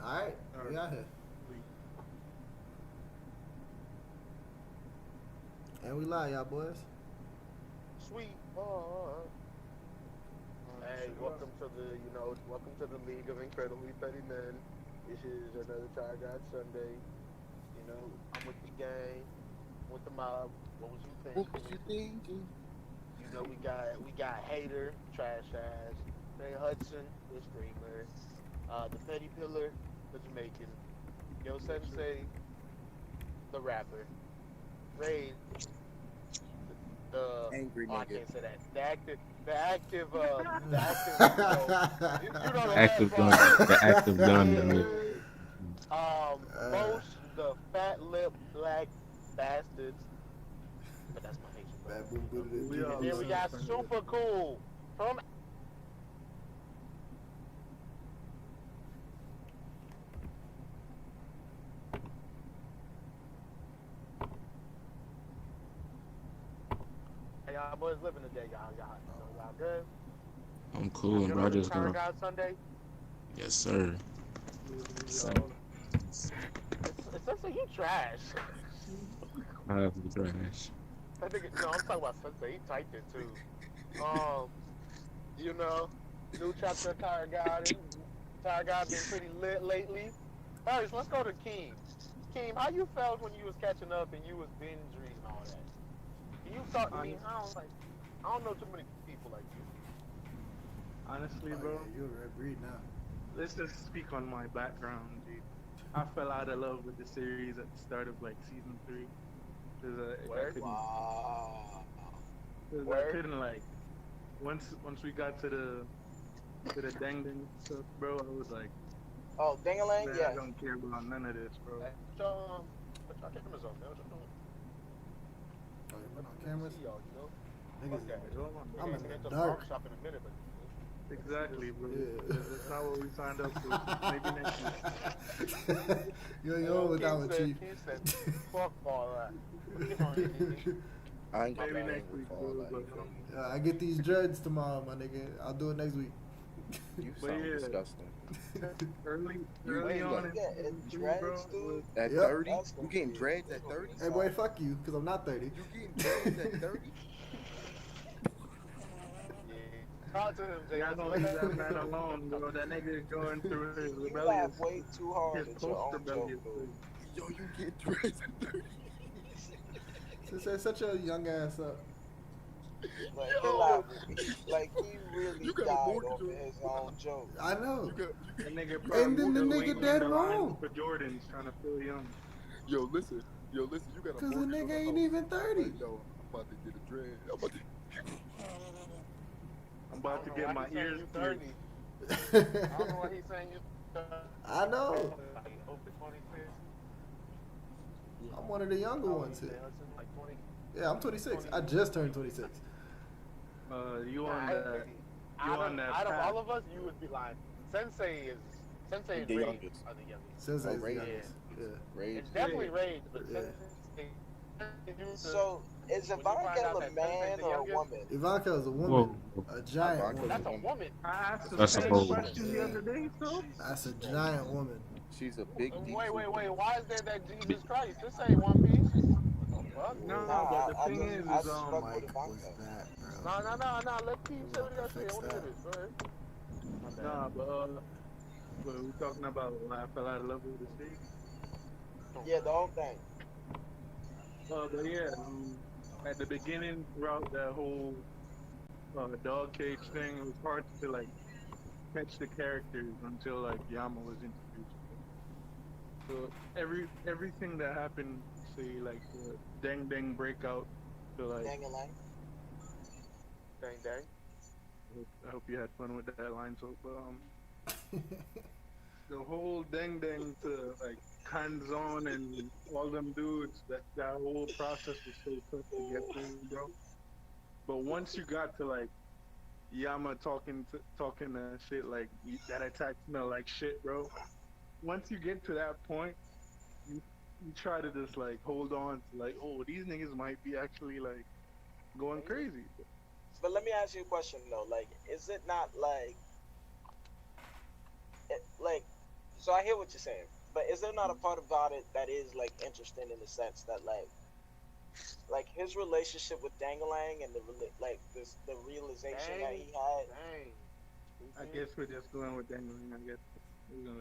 Alright, Or we out here. we And we live, y'all boys. Sweet. Hey, shut up. welcome to welcome to the League of Incredibly Petty Men. This is another Tire God Sunday. I'm with the gang, with the mob. What was you What was thinking? you thinking? We got Hater, Trash Ass, Ray Hudson, the streamer, the Petty Pillar, the Jamaican, Yo Sensei, the rapper, Raid, the Angry oh I nigga. can't say that. You know the last Active gun, the part. active gun. I mean, Yeah. Most the fat lip black bastards. But that's my Haitian Bad brother. boom, booty, We all And then we got love super cool from. Hey, y'all boys living today, y'all good? I'm cool. And Good bro, on I this just Tire got. God Sunday. Yes, sir. Yo, it's Sensei, you trash. I have the trash. I think no, I'm talking about Sensei. He typed it too. Um, you know, new chapter of Tire God. Tire God been pretty lit lately. First, let's go to Keem. Keem, how you felt when you was catching up and you was binge reading all that? Can you talk to me? I don't know too many people like you. honestly, Oh, bro. yeah, you're a red breed now. Let's just speak on my background, G. I fell out of love with the series at the start of like season 3. Cause Word? I Word? couldn't like once we got to the dang stuff, bro. I was like, Oh, Dingaling? man, Yeah. I don't care about none of this, bro. Hey, put your cameras on, man. What you doing? Oh, you went on I cameras? see y'all, Niggas, Fuck that. I'm We're in gonna get the to the dark. barbershop in a minute, but Exactly, bro. Yeah. That's not what we signed up for. Maybe next week. Yo, with that one, Chief. He said, fuck all that. Come on, Keem. I ain't Maybe got next week, bro. But I get these dreads tomorrow, my nigga. I'll do it next week. You But sound yeah. disgusting. early Wait, on in yeah, season and 3, dreads, bro. dude. At Yep. 30? That's You getting gonna dreads be- at 30? Hey, boy, fuck you, because I'm not 30. You getting dreads at 30? Yeah. Talk to him, Jay. Y'all gonna leave that man alone, bro. That nigga is going through his You rebellious, laugh way too hard his at your own joke, post-rebellious dude. phase. Yo, you getting dreads at 30? Set your young ass up. Like, Yo. he laughed. Like, he really You got a died mortgage over on- his own joke. I know. That nigga And probably then the still nigga waiting dead in the line wrong. for Jordans, trying to feel young. Yo, listen, you got a Because the mortgage on nigga ain't house. even 30. Like, no, I'm about to get a dread. I'm about to... I'm about to get my ears you pierced. 30. I don't know why he's saying you 30. I know. Like, open 26. I'm one of the younger ones Jay here. Hudson, like 20. Yeah, I'm 26. I just turned 26. You on that? Out of path. all of us, you would be lying. Sensei and The Raid youngest. are the youngest. Says Oh, it's the Ray. youngest. Yeah. Rage. It's definitely Raid, but Yeah. Sensei. So, is When you find Ivanka out a that man Sensei's the or a youngest- woman? Ivanka is a woman. Whoa. A giant Ivanka's woman. That's a woman. I asked the That's same supposed- question the other day, so. That's a giant woman. She's a big diesel. Wait. Why is there that Jesus Christ? This ain't One Piece. What? No, Nah, but the I thing just- is, I is just fuck with Mike Ivanka. was that, bro. No. Let Keem say what he got to say. I want to hear Fix this. Go ahead. My bad. nah, but we talking about when I fell out of love with the state. Yeah, the whole thing. But yeah, at the beginning, throughout that whole dog cage thing, it was hard to like catch the characters until like Yama was introduced. So everything that happened, say like the Deng breakout, to like Dingaling. Dang. I hope you had fun with that line. So, the whole Deng to like Kanzon and all them dudes, that whole process was so tough to get through, bro. But once you got to like Yama talking shit like that attack smell like shit, bro. Once you get to that point, you try to just like hold on to like, oh, these niggas might be actually like going crazy. But let me ask you a question though. Like, is it not like, so I I hear what you're saying, but is there not a part about it that is like interesting in the sense that like his relationship with Dangalang and the realization that he had, Dang. I guess we're just going with Dangling. I guess we're gonna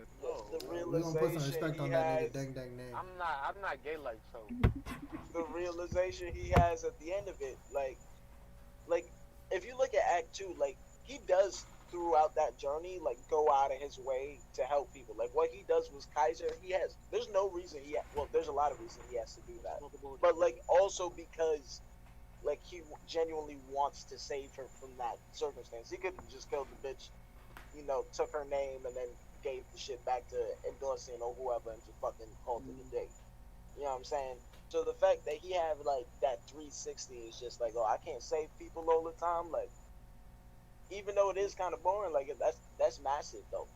let the We're gonna put some realization respect he on that has, nigga Dang Dang name. I'm not gay like so. the realization he has at the end of it, like if you look at Act Two, like he does throughout that journey, like go out of his way to help people. Like what he does was Kaiser. There's no reason well, there's a lot of reasons he has to do that, but like also because like he genuinely wants to save her from that circumstance. He could have just killed the bitch, took her name and then gave the shit back to Endorsing or whoever and just fucking called it a day. You know what I'm saying? So the fact that he have like that 360 is just like, oh, I can't save people all the time. Like, even though it is kind of boring, like that's massive though.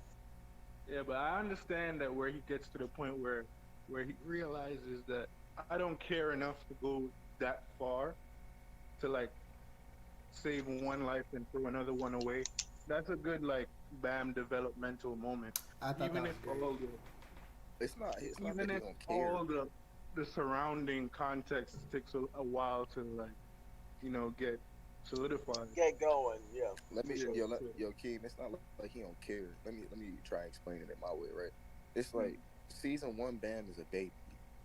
Yeah, but I understand that where he gets to the point where he realizes that I don't care enough to go that far to like save one life and throw another one away. That's a good like Bam developmental moment. I thought Even that if was great. all the It's not that even he if don't care. all the surrounding context takes a while to like get solidified. Get going, yeah. Let me, Yeah, yo, yeah. Keem, it's not like he don't care. Let me try explaining it my way, right? It's like season 1 Bam is a baby,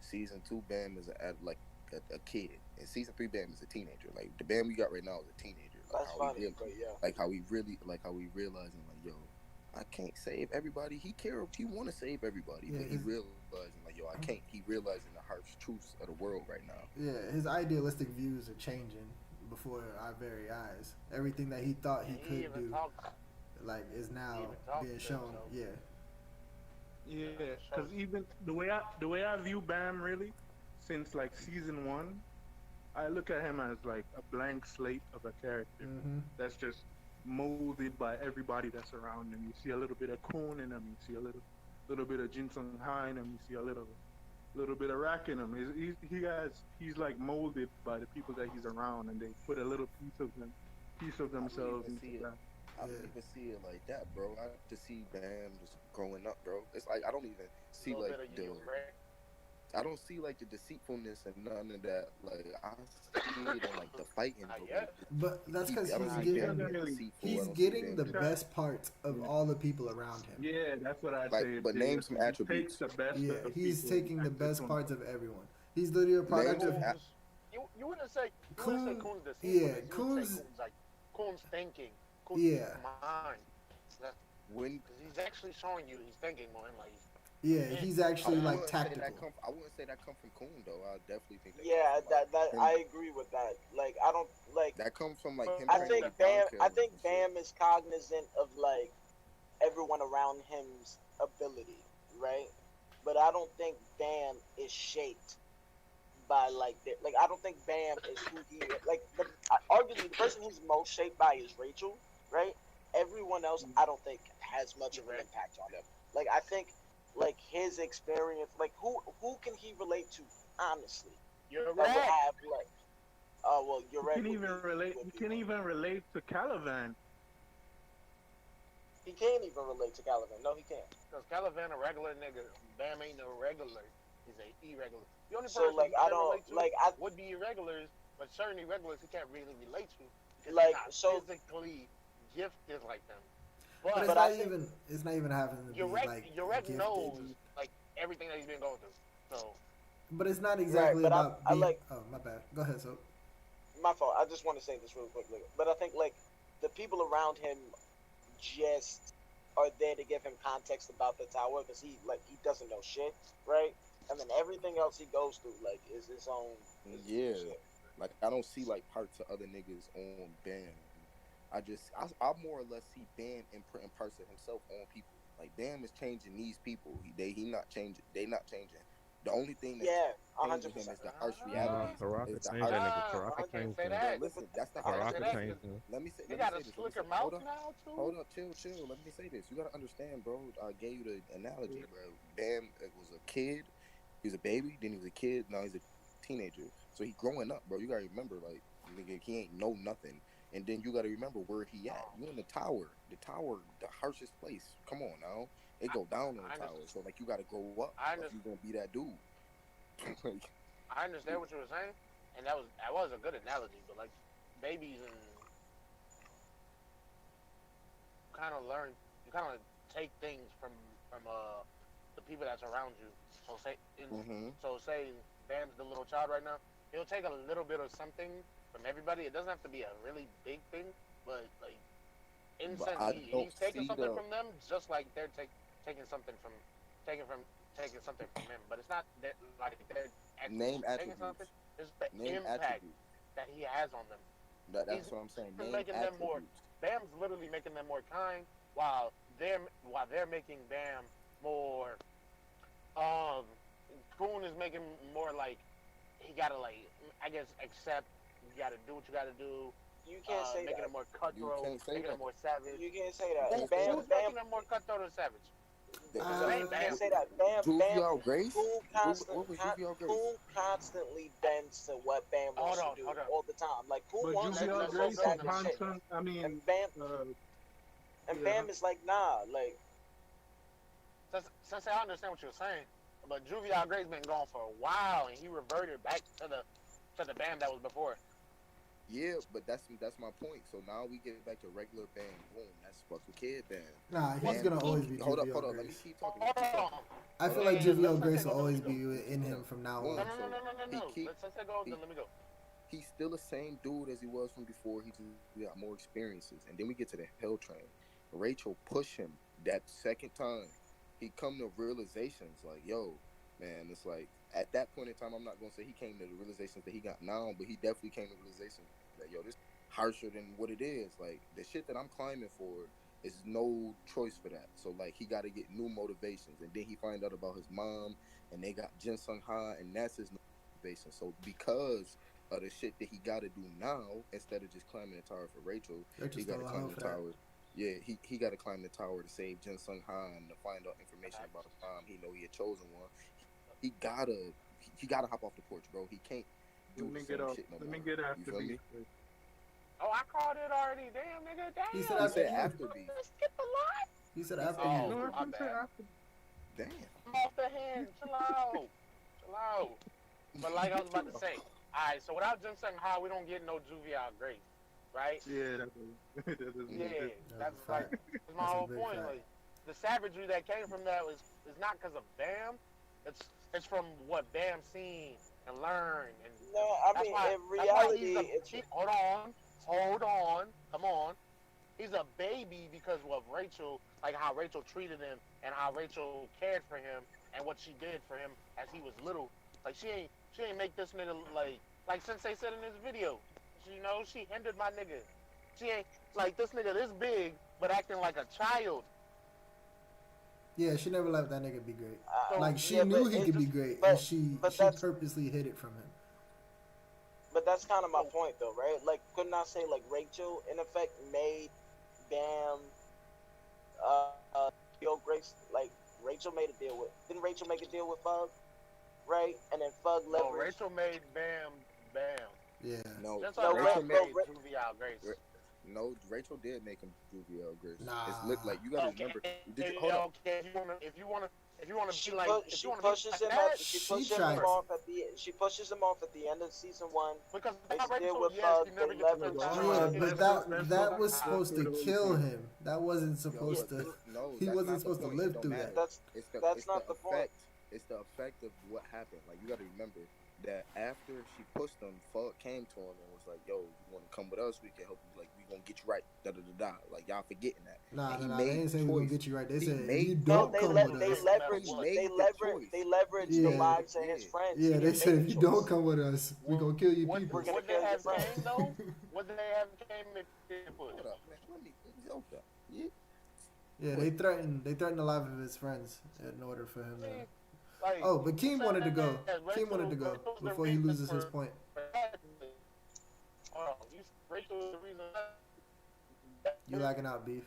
season 2 Bam is a kid, and season 3 Bam is a teenager. Like the Bam we got right now is a teenager. Like That's how funny, but yeah. like how we realizing like, yo, I can't save everybody. He want to save everybody, Yeah, but he realizing like, yo, I can't. He realizing the harsh truths of the world right now. Yeah, his idealistic views are changing before our very eyes. Everything that he thought he could even do, talks. like, is now even talks being to shown. himself. Yeah. Yeah, because even the way I view Bam really, since like season 1, I look at him as like a blank slate of a character Mm-hmm. that's just molded by everybody that's around him. You see a little bit of Kun in him. You see a little bit of Jin Sung Ha in him. You see a little bit of Rack in him. He's like molded by the people that he's around, and they put a little piece of themselves even see into it. that. I don't even see it like that, bro. I just see Bam just growing up, bro. It's like I don't even see Little like bit of the you, right? I don't see like the deceitfulness and none of that. Like I see it in like the fighting, Not bro. yet. But that's because I don't see he's Bam getting being deceitful. I he's don't see getting Bam the being best parts of Yeah. all the people around him. Yeah, that's what I like. say. But name some He attributes. takes the best Yeah, of he's people taking the and best puts parts them. of everyone. He's literally a product Names of. some You wouldn't say Kun- Kun's deceitfulness. yeah, You would say Kun's- Kun's like Kun's thinking. Kun's Yeah. mind. when Because he's actually showing you he's thinking more. And like Yeah, he's actually I like wouldn't say tactical. I wouldn't say that come from Kun though. I definitely think that Yeah, comes from, like, that him. I agree with that. Like I don't like. That comes from like him. I trying think to get Bam. Don I killed think and shit. Bam is cognizant of like everyone around him's ability, right? But I don't think Bam is shaped by like I don't think Bam is who he is. Like arguably the person he's most shaped by is Rachel, right? Everyone else I don't think has much of an impact on him. Like I think like his experience, like who can he relate to honestly? you're That would right. have like well you're You right. can even relate. You can even relate to Caliban. He can't even relate to Caliban. No, he can't. Because Caliban a regular nigga. Bam ain't no regular. He's a irregular. The only So person like he I can don't relate to like would be irregulars, but certain irregulars he can't really relate to because Like, he's not so- physically gifted like them. But But, it's But not I think- even. It's not even having to be like Yurek gifted. knows like everything that he's been going through. So But it's not exactly but I- about I being. like- Oh, my bad. Go ahead, so. My fault. I just want to say this real quickly. But I think like the people around him just are there to give him context about the tower because he doesn't know shit, right? And then everything else he goes through like is his own. Yeah. Like I don't see like parts of other niggas on Bam. I more or less see Bam imprinting parts of himself on people. Like Bam is changing these people. He not changing. They not changing. The only thing that's Yeah, changing him 100%. is the harsh Nah, reality. Karaka Is the changed that harsh. nigga. I Karaka can't changed say him. that. Listen, that's the I can't harsh. say Karaka that changed 'cause him. Let me say. he Let got me a say this. slicker Hold mouth up. now too. Hold up, chill. Let me say this. You gotta understand, bro. I gave you the analogy, bro. Bam was a kid. He was a baby. Then he was a kid. Now he's a teenager. So he growing up, bro. You gotta remember, like, nigga, he ain't know nothing. And then you gotta remember where he at. You in the tower. The tower, the harshest place. Come on now. it go down on I the tower. understand. So like you gotta grow up I if you gonna be that dude. Like, I understand what you were saying, and that was a good analogy. But like babies and you kind of take things from the people that's around you. So say Bam's the little child right now. He'll take a little bit of something from everybody. It doesn't have to be a really big thing, but like in but sense, I don't he's taking see something the from them, just like they're taking something from taking from taking something from him. But it's not that like they're actually name taking something. attributes. It's the Name impact attributes. that he has on them. That's He's what I'm saying. He's Name making them more. attributes. Bam's literally making them more kind, while they're making Bam more. Um, Coon is making more like he gotta like I guess accept. You gotta do what you gotta do. You can't say Making that. them more You cutthroat, can't say making that. them more savage. You can't say that. You Bam, Who's Bam, making them more cutthroat and savage? you Bam. can't say that. Bam, Juvial Bam. Grace? Cool What was Juvial Grace? Cool constantly bends to what Bam wants to do Hold on. all the time. Like Cool But wants to do Juvial let's some Grace go is to savage shit, constant. I mean, and Bam yeah. Bam is like, nah, like. Since I understand what you're saying, but Juvial Gray's been gone for a while, and he reverted back to the Bam that was before. Yeah, but that's my point. So now we get back to regular Bam. Boom, that's fucking kid Bam. Nah, he's Bam. gonna always be Hold up. Juvial Let me Grace. keep talking. Hold on. I feel Yeah, like Juvial let's Grace take will a always look. be in him from now Boom. on. No. He keep- Let's go. Then let me go. He's still the same dude as he was from before. He just got more experiences. And then we get to the Hell Train. Rachel pushed him that second time. He come to realizations like, yo, man, it's like at that point in time, I'm not gonna say he came to the realizations that he got now, but he definitely came to the realization that yo, this harsher than what it is. Like the shit that I'm climbing for is no choice for that. So like he got to get new motivations, and then he find out about his mom, and they got Jin Sung Ha, and that's his motivation. So because of the shit that he got to do now, instead of just climbing the tower for Rachel, he got to climb the tower. Yeah, he got to climb the tower to save Jin Sung Ha and to find out information about his mom. He know he had chosen one. He gotta hop off the porch, bro. He can't do Let me the get same up. shit no Let more. me get You after feel me? these. Oh, I called it already. Damn, nigga. Damn. He said He after said you. after B. Skip a lot. He said He after said- you. No, my I didn't say bad. after. Damn. I'm off the hand. Chill out. But like I was about to say, all right. So without Jin Sung Ha, we don't get no Juvial Grace, right? Yeah, that is. Yeah, that's a like fact. that's my That's a whole big point. fact. Like the savagery that came from that is not because of Bam. It's from what Bam seen and learned. And No, I that's mean, why, in that's why reality, he's it's hold on, come on. He's a baby because of Rachel, like how Rachel treated him and how Rachel cared for him and what she did for him as he was little. Like she ain't make this nigga like Sensei said in his video. She hindered my nigga. She ain't like this nigga this big but acting like a child. Yeah, she never let that nigga be great. So, Like she yeah, knew but he it could be just- great, but- and she that's- purposely hid it from him. But that's kind of my point, though, right? Like, couldn't I say, like, Rachel, in effect, made Bam, Yo Grace, like, Rachel made a deal with, didn't Rachel make a deal with Fug? Right? And then Fug no, leveraged. Rachel made Bam. Yeah. No, Just No, like Rachel Rachel made made Juvial Grace. no. Rachel did make him Juvial Grace. Nah. It's lit like you gotta remember. Did you, hold up. Okay, if you wanna She, be like, if she you wanna pushes be him like at, that, she She pushes tried. him off at the she pushes him off at the end of season 1. because They without still Rachel, with yes, Bug, you never they get to leverage- spend time Yeah, with Let's him. but let's that go was back supposed to to the kill point. him. That wasn't supposed to. No, He that's wasn't not the supposed to point. live It don't through matter. that. That's not the point. effect. It's the effect of what happened. Like you got to remember that after she pushed him, Fuck came to him and was like, "Yo, you want to come with us? We can help you. Like we gonna get you right." Da da da da. Like y'all forgetting that. Nah, And he they made didn't say the we're gonna choice. get you right. They He said if made you the don't No, come they with us. leverage He made they the leverage choice. they leverage Yeah. the lives of his Yeah. friends. Yeah, He they didn't said make if the you don't choice. come with us, we gonna kill your What people. We're gonna would they kill your have friends. came though? Would they have came if they put? Hold up, man. Let me. Hold up. Yeah. Yeah, they threatened the life of his friends in order for him to. Like, Oh, but Keem wanted to go. Rachel- Keem wanted to go Rachel's the before he reason loses his for- point. Hold on, Rachel's the reason. You lagging out, beef.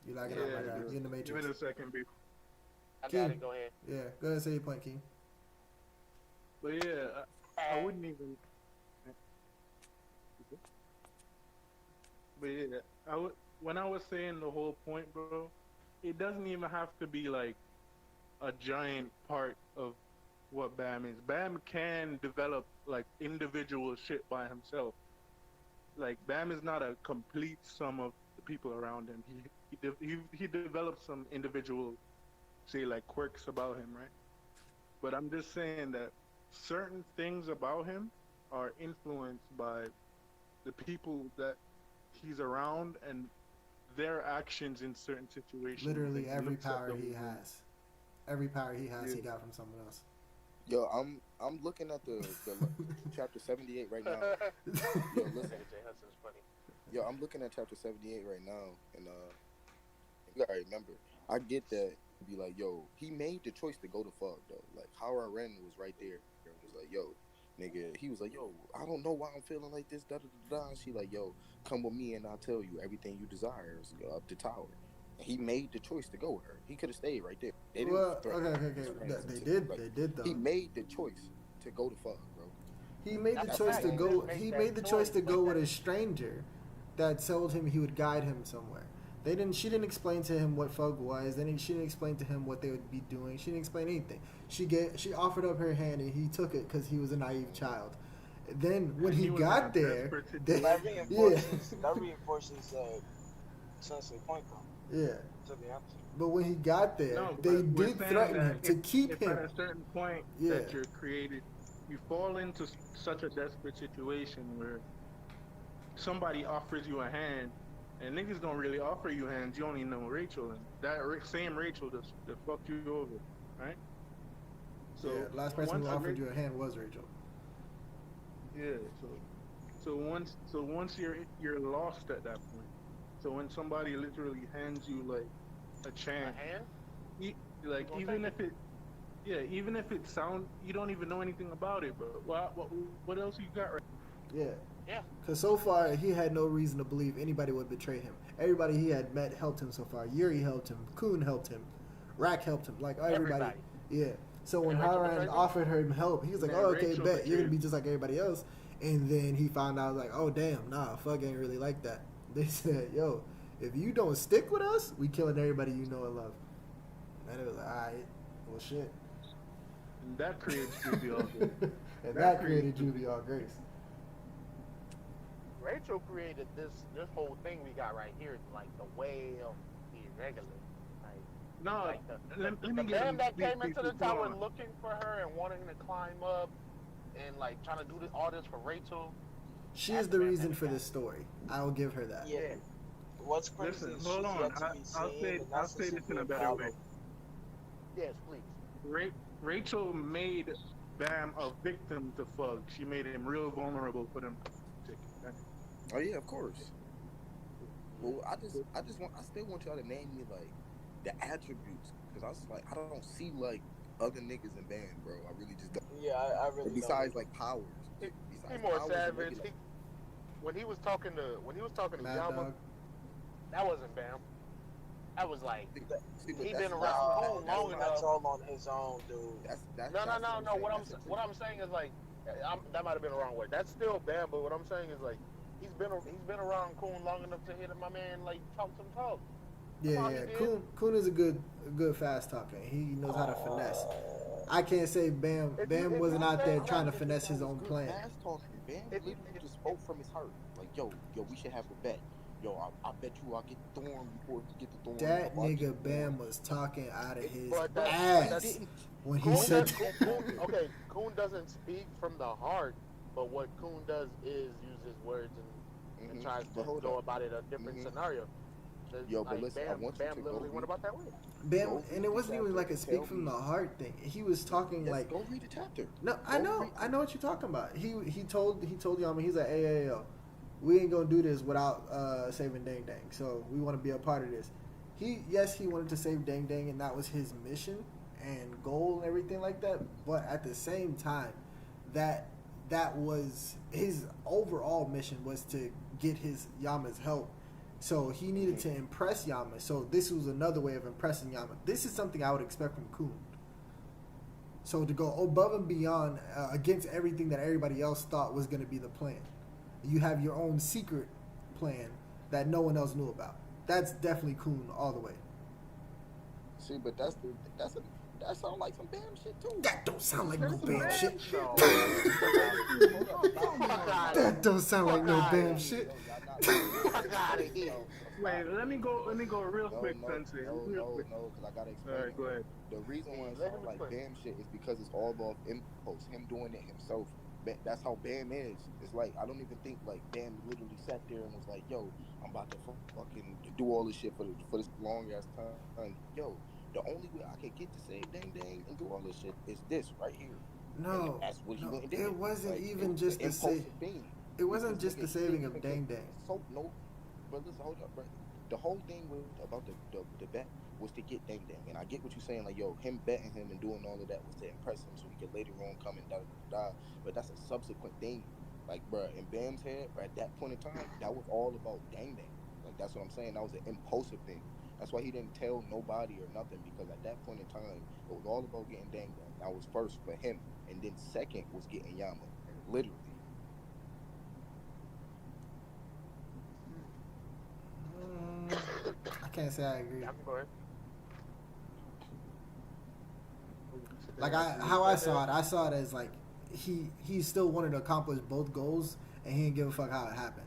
You lagging out, my Yeah, guy. You in the Give matrix. it a second, B. I got Keem. it. Go ahead. Yeah, go ahead and say your point, Keem. But yeah, I wouldn't even. But yeah, when I was saying the whole point, bro, it doesn't even have to be like a giant part of what Bam is. Bam can develop like individual shit by himself. Like Bam is not a complete sum of the people around him. He develops some individual, say like quirks about him, right? But I'm just saying that certain things about him are influenced by the people that he's around and their actions in certain situations. Literally Like, every looks at power the he world. has. Every power he has, he Yeah. got from someone else. Yo, I'm looking at the chapter 78 right now. Yo, listen. Jay Hudson's funny. Yo, I'm looking at chapter 78 right now, and you gotta remember, I get that. Be like, yo, he made the choice to go to Fug though. Like, Hara Ren was right there and was like, yo, nigga. He was like, yo, I don't know why I'm feeling like this. Da da da da. She like, yo, come with me and I'll tell you everything you desire. Up the tower. And he made the choice to go with her. He could have stayed right there. They didn't Well, threaten okay. his friends They and did. shit. Like, They did though. he made the choice to go to Fug, bro. He made the That's choice right. to He go. just made He that made the choice to choice. go with a stranger that told him he would guide him somewhere. They didn't. She didn't explain to him what Fug was. She didn't explain to him what they would be doing. She didn't explain anything. She offered up her hand and he took it because he was a naive child. Then when And he he was got in a there, desperate they, That yeah, reinforces Sensei point though. yeah. To be honest. But when he got there, No, they but we're did saying threaten that him to keep if him. at a certain point Yeah. that you're created, you fall into such a desperate situation where somebody offers you a hand, and niggas don't really offer you hands. You only know Rachel, and that same Rachel just fucked you over, right? So Yeah, last person who once offered you a hand was Rachel. Yeah, so once you're lost at that point. So when somebody literally hands you like a A chance, hand? Oh, even if it sound, you don't even know anything about it, but what else you got right? Yeah. Yeah. Because so far, he had no reason to believe anybody would betray him. Everybody he had met helped him so far. Yuri helped him. Kun helped him. Rak helped him. Like, everybody. Everybody. Yeah. So when And Rachel Haran betrayed him? offered him help, he was like, Yeah, oh, okay, Rachel bet. You're going to betrayed be just like everybody else. And then he found out, like, oh, damn, nah, Fug ain't really like that. They said, yo, if you don't stick with us, we killing everybody you know and love. And it was like, all right, well, shit. And that creates Judy all good. And That that created Juvie all grace. Rachel created this whole thing we got right here, like the whale, the irregular. Like, No, like let the me get man that these came into the people tower going. looking for her and wanting to climb up and like trying to do all this for Rachel. She That's is the the man reason that for we this story. I will give her that. Yeah. What's crazy Listen, is hold she's on. yet to be I'll seen, say and I'll that's say the this in a super better problem. way. Yes, please. Rachel made Bam a victim to Fug. She made him real vulnerable for them. Oh yeah, of course. Well, I still want y'all to name me like the attributes, because I was like, I don't see like other niggas in band, bro. I really just don't. Yeah, I really Besides don't. like powers. He Besides more powers, and maybe, savage. like, When he was talking to Mad Yama, Dog. that wasn't Bam. That was like see, but he that's- been that's- around No, long that's enough. all on his own, dude. That's No. What I'm saying. what I'm saying is like, that might have been the wrong word. That's still Bam, but what I'm saying is like, he's been around Coon long enough to hear my man like talk some talk. Yeah, on, yeah. he did. Kun is a good fast talker. He knows how to finesse. I can't say Bam If Bam you wasn't say out there that, trying to This finesse guy his was own good plan. fast talking, man. If you- Literally just spoke from his heart. Like, yo, we should have a bet. Yo, I bet you I'll get Thorn before you get the Thorn. That Watch nigga it. Bam was talking out of his But that- ass Didn't- when he Coon said does, Coon, okay, Coon doesn't speak from the heart, but what Coon does is use his words and Mhm. tries But to hold go up. about it a different Mhm. scenario. Yo, but Like, listen, I Bam, want you Bam to literally go went about that way. Bam, Go and it wasn't read even the like a chapter. speak Tell from me. the heart thing. He was talking Yes, like, go read the chapter. no, Go I know read- what you're talking about. He told Yama, he's like, hey, yo, we ain't gonna do this without saving Dang Dang. So we want to be a part of this. He wanted to save Dang Dang, and that was his mission and goal and everything like that. But at the same time, that was his overall mission was to get his Yama's help. So he needed to impress Yama. So this was another way of impressing Yama. This is something I would expect from Kun. So to go above and beyond against everything that everybody else thought was going to be the plan. You have your own secret plan that no one else knew about. That's definitely Kun all the way. See, but that sounds like some Bam shit too. That don't sound like no That's some Bam bad shit. shit. No. Hold up, stop. Fuck out That don't sound like no Fuck Bam outta shit. Yo, y'all not listening. Fuck outta here. No, Wait, stop. let me go real No, quick, no, Sensei. no, Real no, quick. no, because I gotta All explain right, it. go ahead. The reason why it Let sounds him like explain. Bam shit is because it's all off impulse. Him doing it himself. That's how Bam is. It's like I don't even think like Bam literally sat there and was like, "Yo, I'm about to fucking do all this shit for this long ass time." Yo, the only way I can get to save Dang Dang and do all this shit is this right here. No, And that's what he no, went and did. it wasn't Like, even it was just an the sa- impulsive thing. It wasn't Because, just the nigga, he saving didn't of even Dang get Dang. so no. But listen, hold up, bro. The whole thing about the bet was to get Dang Dang, and I get what you're saying. Like, yo, him betting him and doing all of that was to impress him, so he could later on come and da. But that's a subsequent thing. Like, bro, in Bam's head, bro, at that point in time, that was all about Dang Dang. Like, that's what I'm saying. That was an impulsive thing. That's why he didn't tell nobody or nothing, because at that point in time, it was all about getting Dang Dang. That was first for him, and then second was getting Yama, literally. I can't say I agree. I'm going. Like how I saw it as like he still wanted to accomplish both goals, and he didn't give a fuck how it happened.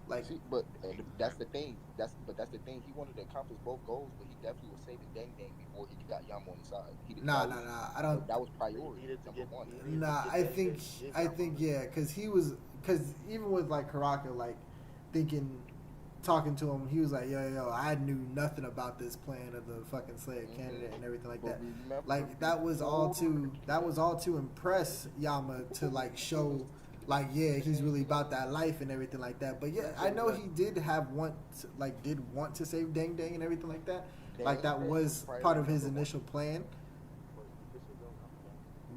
Like, See, and that's the thing. That's the thing. He wanted to accomplish both goals, but he definitely was saving Dang Dang before he got Yama on the side. nah. I don't. That was priority Needed to number get- one. he needed to Nah, get I that think shit, I get think Yama. yeah, because even with like Karaka, like thinking, talking to him, he was like, yo, I knew nothing about this plan of the fucking slave candidate and everything like that. But remember, Like that was all to impress Yama, to like show like, yeah, he's really about that life and everything like that. But yeah, I know he did want to save Dang Dang and everything like that. Like that was part of his initial plan.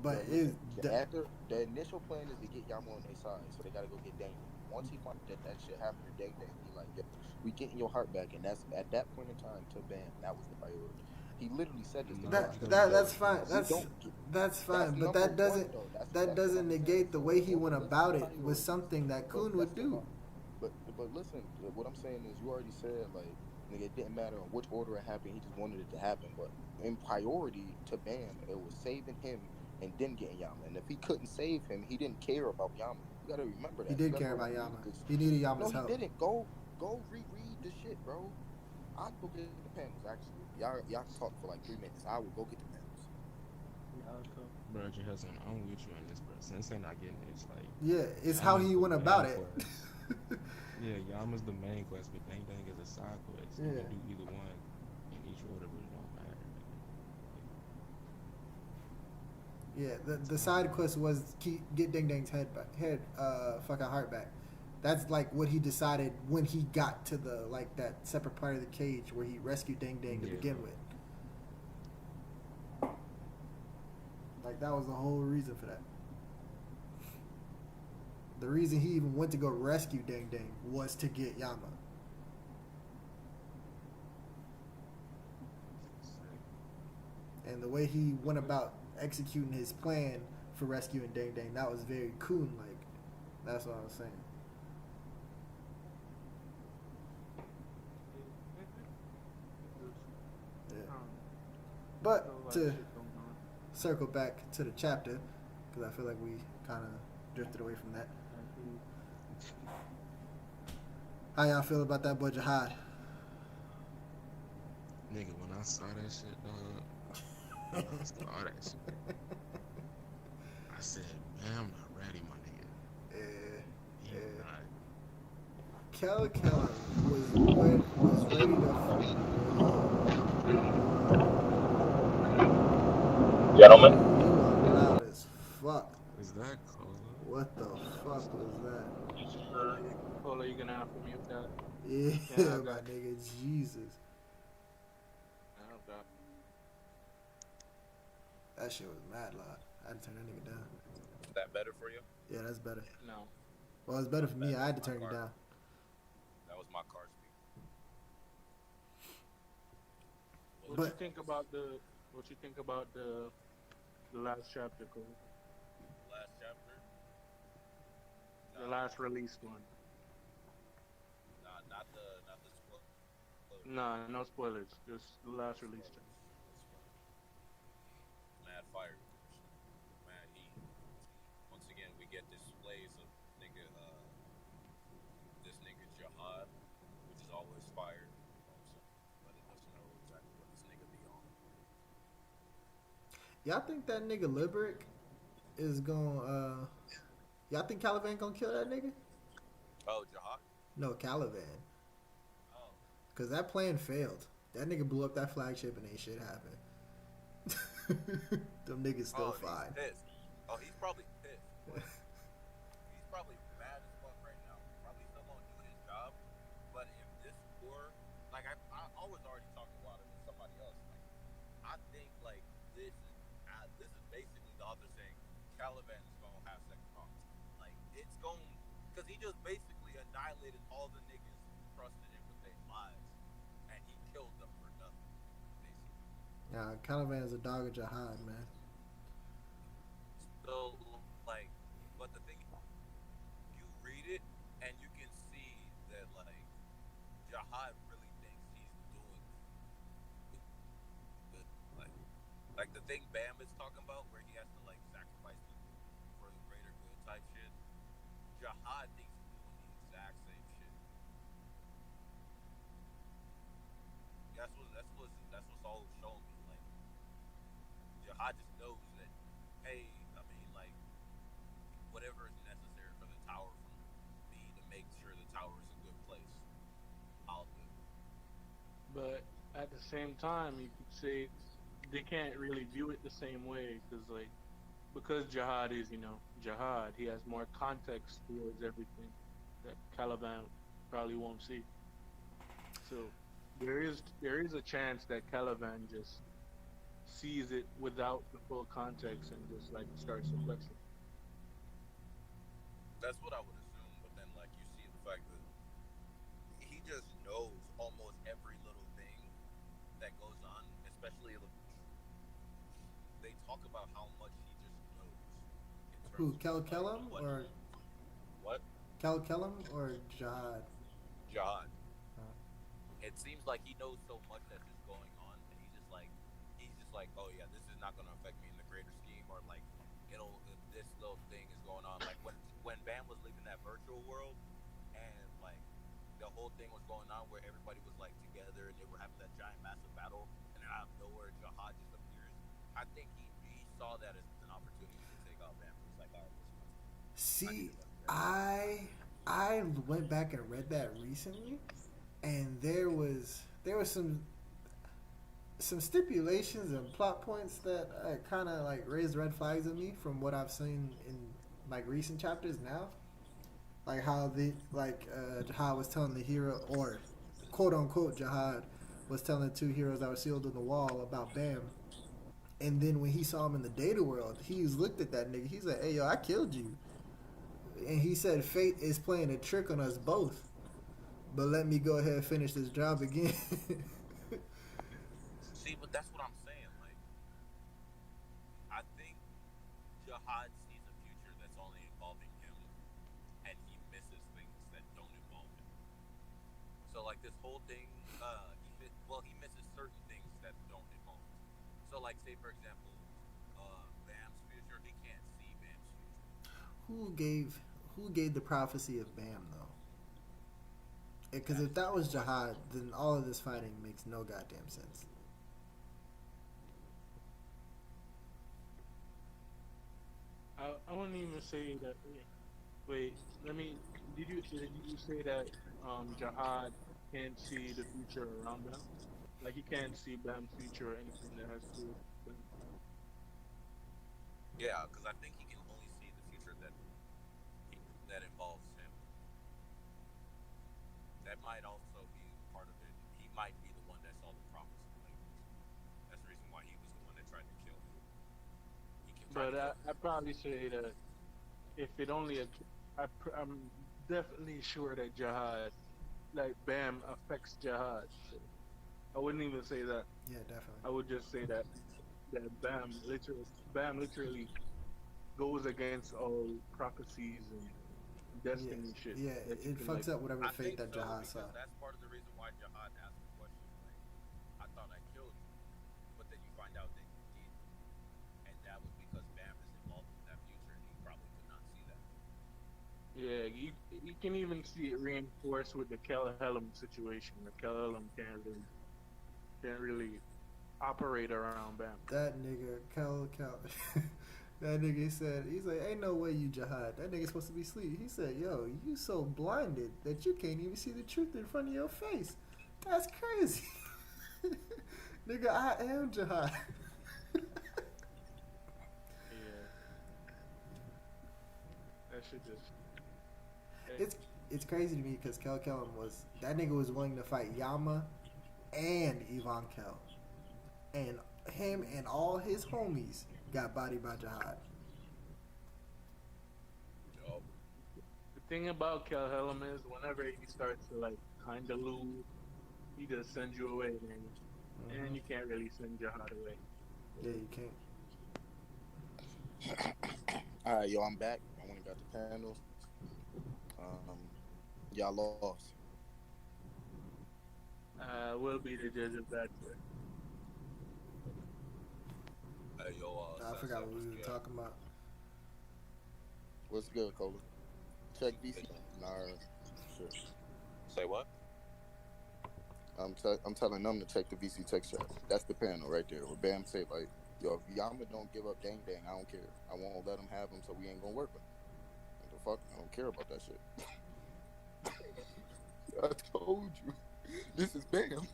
But it after the initial plan is to get Yama on their side, so they gotta go get Dang Dang. Once he finds that shit happened to Dang Dang, he like, yo, we getting your heart back, and that's at that point in time to Bam, that was the priority. He literally said this. that's fine. That's fine. But that That's doesn't negate the way he went about it was something that Kun would do. But listen, what I'm saying is, you already said like, nigga, it didn't matter in which order it happened. He just wanted it to happen. But in priority to Bam, it was saving him and then getting Yama. And if he couldn't save him, he didn't care about Yama. You gotta remember that. He did care about Yama. He needed Yama's help. No, he didn't. Go reread the shit, bro. I'll go get the panels, actually. Y'all can talk for like 3 minutes. I will go get the panels. Bro, Jason, I'm with you on this, bro. Sensei not getting it. It's like, Yeah, it's how he went about it. yeah, Yama's the main quest, but Dang Dang is a side quest. You Yeah. can do either one in each order, but it don't matter. Yeah, the side quest was get Dang Dang's fucking heart back. That's like what he decided when he got to the like that separate part of the cage where he rescued Dang Dang to Yeah. begin with. Like that was the whole reason for that. The reason he even went to go rescue Dang Dang was to get Yama. And the way he went about executing his plan for rescuing Dang Dang, that was very Kun-like. That's what I was saying. Yeah. But to circle back to the chapter, because I feel like we kind of drifted away from that. How y'all feel about that boy Jihad? Nigga, when I saw that shit, dog, I saw that shit. I said, man, I'm not ready, my nigga. Yeah. He not. Keller was ready to. Gentlemen, You are loud as fuck. Is that cold? What the fuck was that? Polo, you gonna have to mute that. Yeah, Yeah, I my got nigga, Jesus. That shit was mad loud. I had to turn that nigga down. is that better for you? Yeah, that's better. No. Well, it's better for me. I had to turn you down. That was my car speaker. What But- you think about the last chapter, Cole? Last chapter? The last released one. Not the spoiler. Nah, no spoilers. Just the last released. inspired. You know what I'm saying? Letting us know exactly what this nigga be on. Y'all think that nigga Librick is going? Y'all think Caliban gonna kill that nigga? Oh, Jihad? No, Caliban. Oh. Cause that plan failed. That nigga blew up that flagship and ain't shit happened. Them niggas still fine. He's pissed. Oh, he's probably pissed. But he's probably mad as fuck right now. Probably still gonna do his job. But if this war, like I was already talking about it with somebody else. Like I think like this is basically the author saying Caliban is gonna have second thoughts. Like it's going because he just basically annihilated all the niggas who trusted him with their lives, and he killed them for nothing. Basically. Nah, Caliban is a dog of Jihad, man. So, like, but the thing, you read it and you can see that, like, Jihad really thinks he's doing good. Like the thing Bam is talking about, where he has to like sacrifice people for the greater good type shit. Jihad thinks he's doing the exact same shit. That's what's all showing me. Like, Jihad just knows that, hey, I mean, like, whatever is necessary for the tower from me to make sure the tower is a good place, I'll do. But at the same time, you could say they can't really view it the same way because Jihad is, Jihad. He has more context towards everything that Caliban probably won't see. So there is a chance that Caliban just sees it without the full context and just like starts to question. That's what I would assume, but then, like, you see the fact that he just knows almost every little thing that goes on, especially they talk about how much he just knows. Who, Kellum or what? Kellum or Jihad? Jihad. It seems like he knows so much that's just going on, and he's just like, oh yeah, this is not gonna affect me in the greater scheme, or like, this little thing is going on. Like when Bam was leaving that virtual world, and like the whole thing was going on where everybody was like together and they were having that giant massive battle, and then out of nowhere Jihad just appears. I think he saw that as an opportunity to take out Bam. He's like, all right, listen. See, I went back and read that recently, and there was some stipulations and plot points that kind of like raised red flags in me from what I've seen in like recent chapters now, like how Jihad was telling the hero, or quote unquote Jihad was telling the two heroes that were sealed in the wall about Bam. And then when he saw him in the data world, he looked at that nigga. He's like, "Hey, yo, I killed you." And he said, "Fate is playing a trick on us both. But let me go ahead and finish this job again." See, but that's what I'm saying. Like, I think Jihad sees a future that's only involving him, and he misses things that don't involve him. So, like, this whole thing, he misses certain things that don't involve him. So, like, say, for example, Bam's future, he can't see Bam's future. Who gave the prophecy of Bam though? Because if that was Jihad, then all of this fighting makes no goddamn sense. I wouldn't even say that. Wait, did you say that Jihad can't see the future around them? Like he can't see Bam's future or anything that has to do with them? Yeah, because I think he can only see the future that involves him. That might also be part of it. He might be the one that saw the prophecy. Like, that's the reason why he was the one that tried to kill him. But I probably say that if it only, I'm definitely sure that Jihad, like Bam, affects Jihad. So I wouldn't even say that. Yeah, definitely. I would just say that Bam literally goes against all prophecies and destiny shit. Yeah, it fucks up whatever fate that Jihad saw. That's part of the reason why Jihad asked the question. Like, I thought I killed you, but then you find out that you did, and that was because Bam is involved in that future, and he probably could not see that. Yeah, you can even see it reinforced with the Kel Helm situation. The Kel Helm can't really operate around Bam. That nigga, Cal. That nigga said, he's like, ain't no way you jihad. That nigga supposed to be asleep. He said, yo, you so blinded that you can't even see the truth in front of your face. That's crazy. Nigga, I am jihad. Yeah. That shit just. It's crazy to me because Kel Kellam that nigga was willing to fight Yama and Ivan Kel. And him and all his homies got bodied by jihad. Yup. The thing about Kel Helm is whenever he starts to like kind of lose, he just sends you away, man. And you can't really send Jihad away. Yeah, you can't. All right, yo, I'm back. I went and got the panel. Y'all lost. We'll be the judge of that. Hey, yo, I forgot what we were talking about. What's good, Cola? Check VC. Nah, shit. Say what? I'm telling them to check the VC text chat. That's the panel right there. Where Bam say like, yo, if Yama don't give up Dang Dang, I don't care. I won't let him have him, so we ain't gonna work with him. What the fuck? I don't care about that shit. I told you. This is Bam.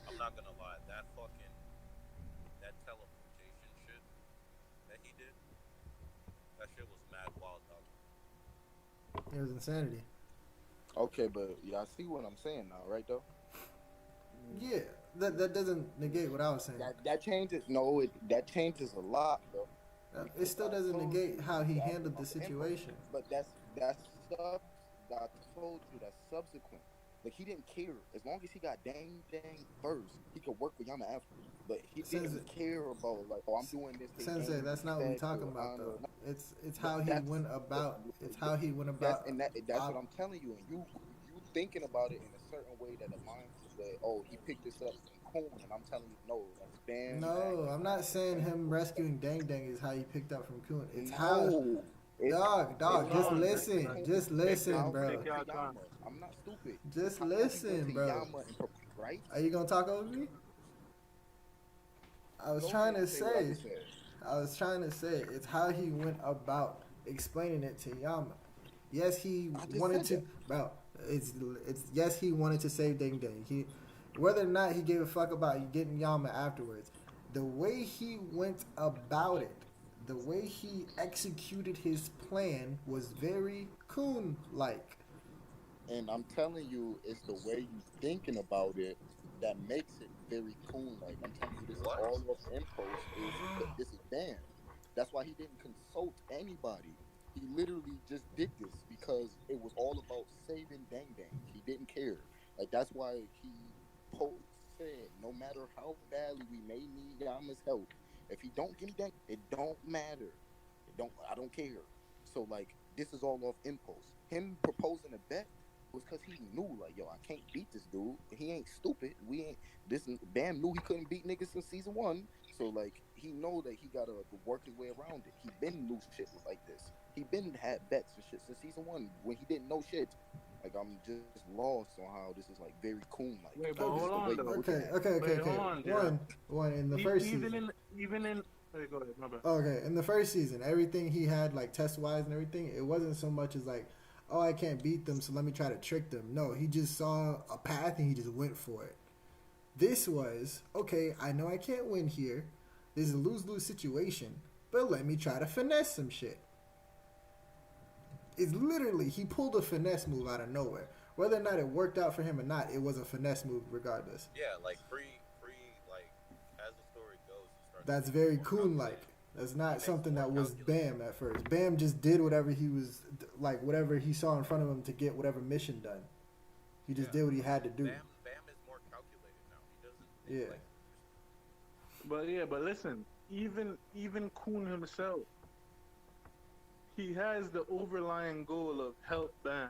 I'm not gonna lie, that teleportation shit that he did, that shit was mad wild, dog. It was insanity. Okay, but y'all see what I'm saying now, right though? Yeah, that doesn't negate what I was saying. That changes. No, that changes a lot, though. It still doesn't negate how he handled the situation. But that's sub. I told you that's subsequent. Like he didn't care as long as he got Dang Dang first. He could work with Yama after. But he didn't care about like, oh, I'm doing this. Sensei, that's not what we're talking about though. It's how he went about. It's how he went about. That's what I'm telling you. And you thinking about it in a certain way that aligns with the, oh, he picked this up from Coon, and I'm telling you, no, that's Bam. No, I'm not saying him rescuing Dang Dang is how he picked up from Coon. It's how. Dog, just listen, bro. I'm not stupid. Just listen, bro. Right? Are you gonna talk over me? I was trying to say, it's how he went about explaining it to Yama. Yes, he wanted to, bro. It's yes, he wanted to save Dang Dang. Whether or not he gave a fuck about getting Yama afterwards, the way he went about it, the way he executed his plan was very Coon-like. And I'm telling you, it's the way you thinking about it that makes it very Coon-like. I'm telling you, this is all of impulse. This is Bam. That's why he didn't consult anybody. He literally just did this because it was all about saving Dang Dang. He didn't care. Like that's why he said, no matter how badly we may need Yama's help, if he don't give me that, it don't matter. I don't care. So like this is all off impulse. Him proposing a bet was because he knew like, yo, I can't beat this dude. He ain't stupid. Bam knew he couldn't beat niggas since season 1. So like he know that he gotta work his way around it. He been loose shit like this. He been had bets and shit since season 1 when he didn't know shit. Like I'm just lost on how this is like very Coon like. Wait, but hold on though. Okay. Hold on, one in the first season. Wait, go ahead, my bad. Okay, in the first season, everything he had like test wise and everything, it wasn't so much as like, oh, I can't beat them, so let me try to trick them. No, he just saw a path and he just went for it. This was, okay, I know I can't win here. This is a lose-lose situation, but let me try to finesse some shit. It's literally, he pulled a finesse move out of nowhere. Whether or not it worked out for him or not, it was a finesse move regardless. Yeah, like like as the story goes, he starts. That's very Coon-like. That's not something that was Bam at first. Bam just did whatever he was, like whatever he saw in front of him to get whatever mission done. He just did what he had to do. Bam is more calculated now. He doesn't. But listen, even Coon himself, he has the overlying goal of help Bam.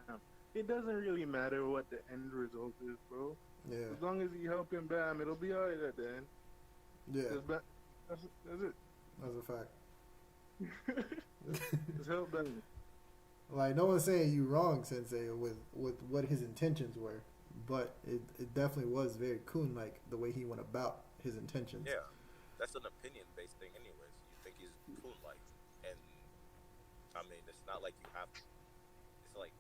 It doesn't really matter what the end result is, bro. Yeah. As long as he helping Bam, it'll be alright at the end. Yeah. That's it. That's a fact. It's hell better. Like, no one's saying you wrong, Sensei, with what his intentions were, but it definitely was very Kun like the way he went about his intentions. Yeah, that's an opinion-based thing, anyways. You think he's coon-like, and I mean, it's not like you have.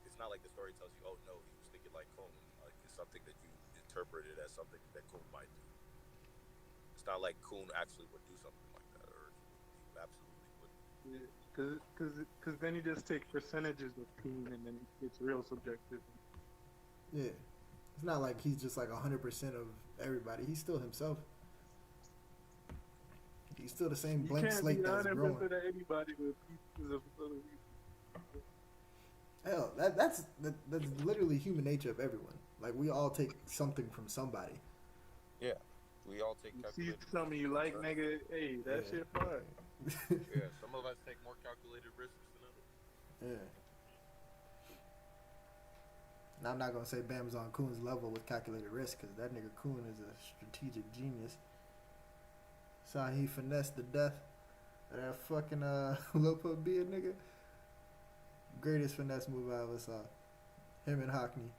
It's not like the story tells you, oh no, he was thinking like Coon. Like it's something that you interpreted as something that Coon might do. It's not like Coon actually would do something like that, or he absolutely would. Because then you just take percentages of Coon and then it's real subjective. Yeah. It's not like he's just like 100% of everybody. He's still himself. He's still the same blank slate that's growing. You can't be 100% of anybody with pieces of other people. Hell, that's literally human nature of everyone. Like, we all take something from somebody. Yeah, we all take. You see something you like, nigga. Hey, that shit fun. Yeah, some of us take more calculated risks than others. Yeah. Now, I'm not gonna say Bam's on Coon's level with calculated risk, because that nigga Coon is a strategic genius. Saw he finessed the death of that fucking Lil Pup beard nigga. Greatest finesse move I ever saw. Him and Hockney.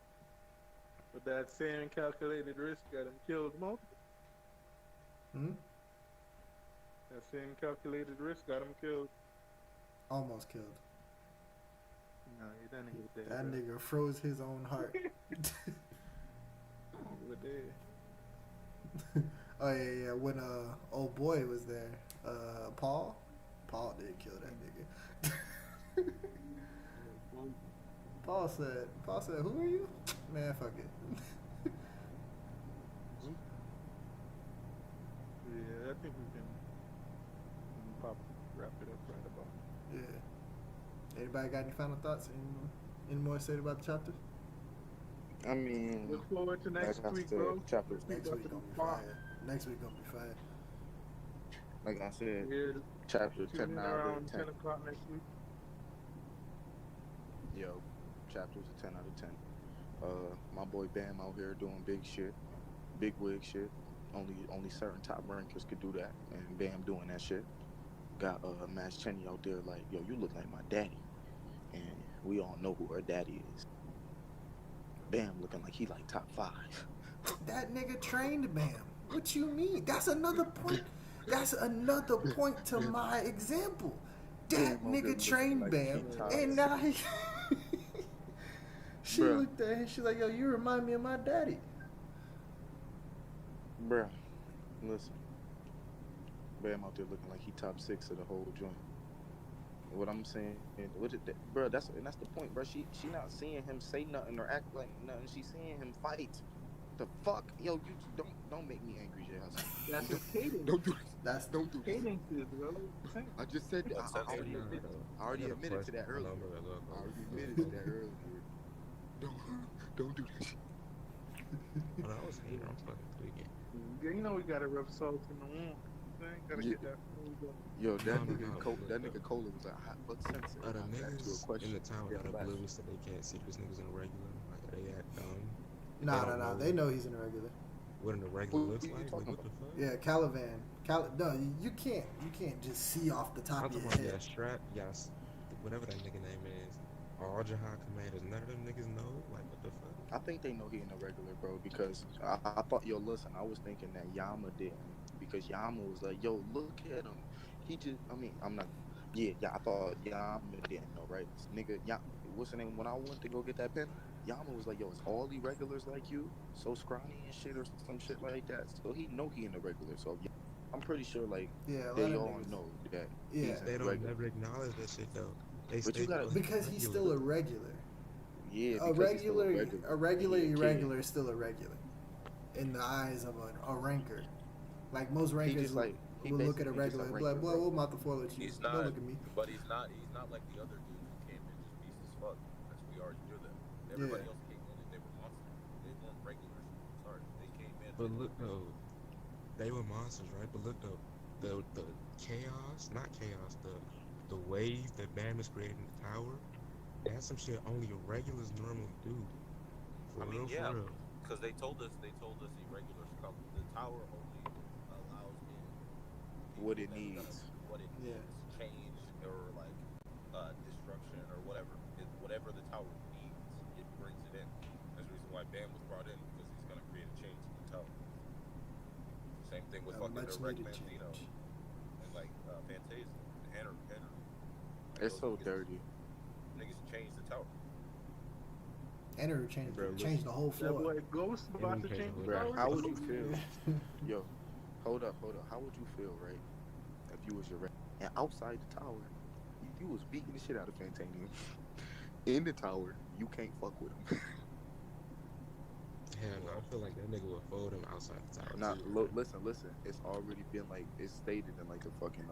But that same calculated risk got him killed multiple. That same calculated risk got him killed. Almost killed. No, that nigga dead. That nigga froze his own heart. Over there. Oh yeah. When old boy was there, Paul did kill that nigga. Paul said, "Who are you? Man, fuck it." Yeah, I think we can probably wrap it up right about. Yeah. Anybody got any final thoughts? Any more to say about the chapter? I mean, Look forward to next like I week, said, bro. chapters Next week gonna be fire. Next week gonna be fire. like I said, Here, chapter tune 10 in out around of 10. 10 o'clock next week. Yo, chapters a 10 out of 10. My boy Bam out here doing big shit, big wig shit. Only certain top rankers could do that, and Bam doing that shit. Got Mass Cheney out there like, yo, you look like my daddy, and we all know who her daddy is. Bam looking like he like top 5. That nigga trained Bam. What you mean? That's another point. That's another point to my example. That Bam out there nigga looking trained like Bam, King Taz. and now he. She Bruh. looked at him. She's like, "Yo, you remind me of my daddy." Bruh, listen. Bam out there looking like he top 6 of the whole joint. What I'm saying, bro, that's the point, bro. She not seeing him say nothing or act like nothing. She's seeing him fight. The fuck, yo, you don't make me angry, Jazz. That's what cadence. Don't do it. That's Don't do this. Cadence is, bro. I just said that. That's I sensitive. already admitted to that earlier. I already admitted to that earlier. Don't do that shit. But I was hating. I'm fucking tweaking. You know we gotta rub salt in the wound. Gotta Yeah. get that food going. Yo, that No, nigga, no, that nigga Cola was a hot butt sensor. Are the I'll ask you a niggas question. in the town Yeah, that last- oblivious that they can't see these niggas in the regular? Like, are they at nah. don't know. They know he's in a regular. what in the regular Who looks you like? talking Like, what the fuck? Yeah, Calivan. No, you can't just see off the top I'm of your talking about head. that strap, yes, whatever that nigga name is. All Jihad commanders, none of them niggas know. Like, what the fuck? I think they know he in a regular, bro, because I thought, yo, listen, I was thinking that Yama didn't, because Yama was like, yo, look at him. He just, I mean, I'm not, yeah, I thought Yama didn't know, right? This nigga, what's the name? When I went to go get that pen, Yama was like, yo, it's all the regulars like you, so scrawny and shit, or some shit like that. So he know he in a regular, so yeah, I'm pretty sure, like, Yeah, a lot they of all niggas. know that Yeah. he's They in a don't regular. never acknowledge that shit though. They But you stay gotta- fucking Because he's still a regular. Yeah, A because he's still regular, He a kid. irregular is still a regular in the eyes of a ranker. Like most He rankers just like, he will look at a basically just regular and be rank like, "Boy, bro. we'll mouth the foil at you. He's Don't not, look at me." but he's not like the other dudes who came in just beast as fuck. That's we already knew them. Everybody Yeah. else came in and they were monsters. They weren't regulars from the start. They came in. But look though, they were monsters, right? But look though, the chaos, not chaos, the wave that Bam is creating in the tower, that's some shit only regulars normally do. For I mean, real, yeah. for real. Because they told us irregulars come. The tower only allows in What it that- needs. What it Yeah. needs. Change or Bam was brought in because he's gonna create a change in the tower. Same thing with A fucking much Direct needed Benzino change. and like Fantasia, Henry. Like, It's those so niggas- dirty. Niggas changed the tower. Andrew changed Bro, changed the whole That floor. boy Ghost about to Okay, change the bro, tower. How would you feel? Yo, hold up. How would you feel, right? If you was your and outside the tower, you was beating the shit out of Fantanium. In the tower, you can't fuck with him. Hell no, I feel like that nigga would fold him outside the tower Nah, too. listen. It's already been like it's stated in like a fucking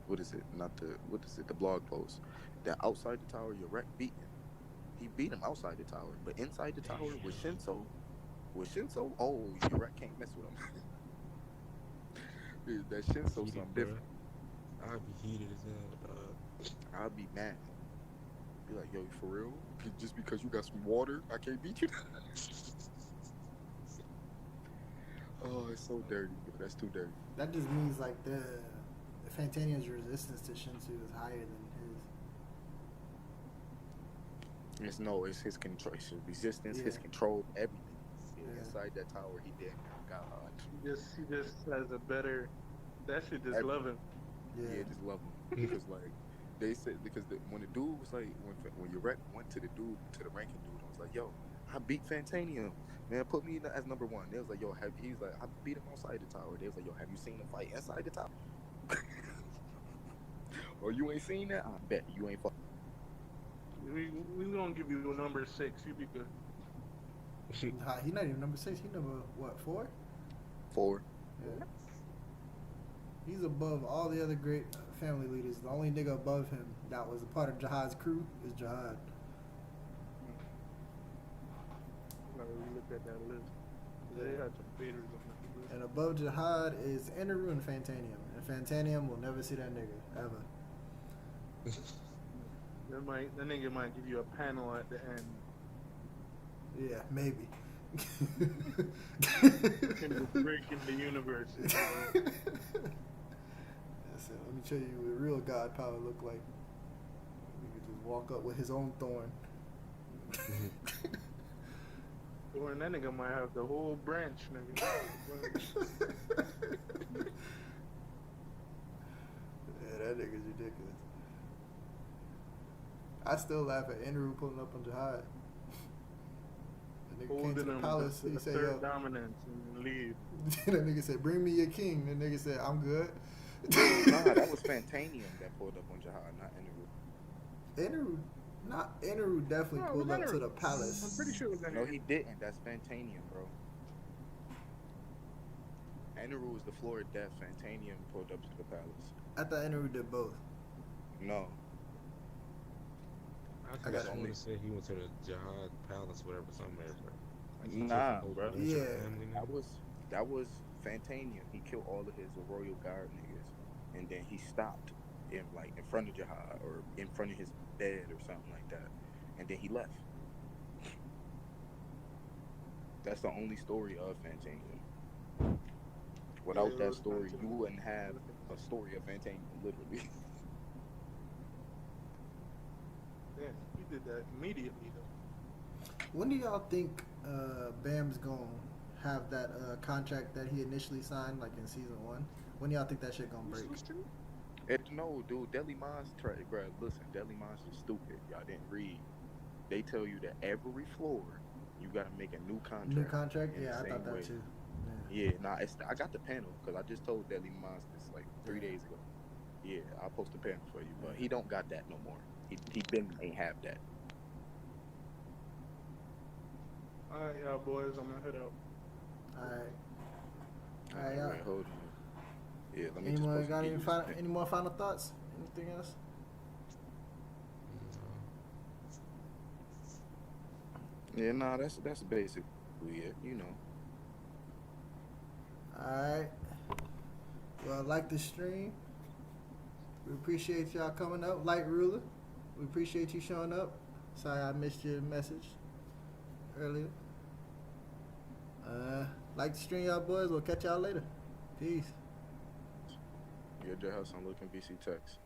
what is it? Not the what is it? The blog post that outside the tower, your wreck beat him. He beat him outside the tower, but inside the tower with Shinso, oh, your wreck can't mess with him. Dude, that Shinso Heated, something bro. different. I'd be heated as hell, dog. I'd be mad. Be like, yo, for real? Just because you got some water, I can't beat you? Oh, it's so dirty. That's too dirty. That just means like the Fantanium's resistance to Shinsu is higher than his. It's his control, his resistance, his Yeah. control, everything. Yeah, Yeah. Inside that tower, he did. God, He just has a better. That shit just Every- love him. yeah, just love him because like they said when the dude was like when your rep went to the ranking dude, and was like, yo, I beat Fantanium. Man, put me as number one. They was like, yo, he's like, I beat him outside the tower. They was like, yo, have you seen him fight inside the tower? Or you ain't seen that? I bet you ain't fuck. We gonna give you number 6. You be good. Nah, he not even number 6. He number what 4? 4. Yeah. He's above all the other great family leaders. The only nigga above him that was a part of Jihad's crew is Jihad. Gotta look at that list. They had some faders on that list. And above Jihad is Enderu and Fantanium. And Fantanium will never see that nigga ever. That nigga might give you a panel at the end. Yeah, maybe. Can break in the universe. That's it. Let me show you what real God power look like. You could just walk up with his own thorn. Or that nigga might have the whole branch, nigga. Yeah, that nigga's ridiculous. I still laugh at Enderu pulling up on Jihad. The nigga came to Holding the him palace. to He the said, third yo. dominance and leave. That nigga said, bring me your king. The nigga said, I'm good. Nah, that was Fantanium that pulled up on Jihad, not Enderu. Enderu definitely No, it pulled was up to Enderu. the I'm palace. pretty sure it was that No, nigga. he didn't. That's Fantanium, bro. Enderu was the floor of death. Fantanium pulled up to the palace. I thought Enderu did both. No. I got could it. have sworn to say he went to the Jihad Palace, whatever, somewhere, bro. Like, he Nah, killed a whole bro. bunch of Yeah. family That members. was Fantanium. He killed all of his royal guard niggas, and then he stopped in front of Jihad or in front of his bed or something like that, and then he left. That's the only story of Fantanium. Without Yeah, it that was story, Fantanium. you wouldn't have a story of Fantanium, literally. Yeah, he did that immediately though. When do y'all think Bam's gonna have that contract that he initially signed, like in season 1? When do y'all think that shit gonna break? No, dude, Deli Mons, bro, listen, Deli Mons is stupid. Y'all didn't read. They tell you that every floor, you gotta make a new contract. New contract? in the Yeah, I same thought that way. too. Yeah, nah, I got the panel because I just told Deli Mons this like 3 days ago. Yeah, I'll post the panel for you, but he don't got that no more. He ain't have that. Alright, y'all boys, I'm gonna head out. Alright. Alright, y'all. Wait, hold on. Yeah, let me Anyone just got post any, the final, any more final thoughts? Anything else? Yeah, nah, that's basically it. You know. Alright. Well, like the stream. We appreciate y'all coming up. Light Ruler, we appreciate you showing up. Sorry I missed your message earlier. Like the stream, y'all boys. We'll catch y'all later. Peace. Your house on looking BC text.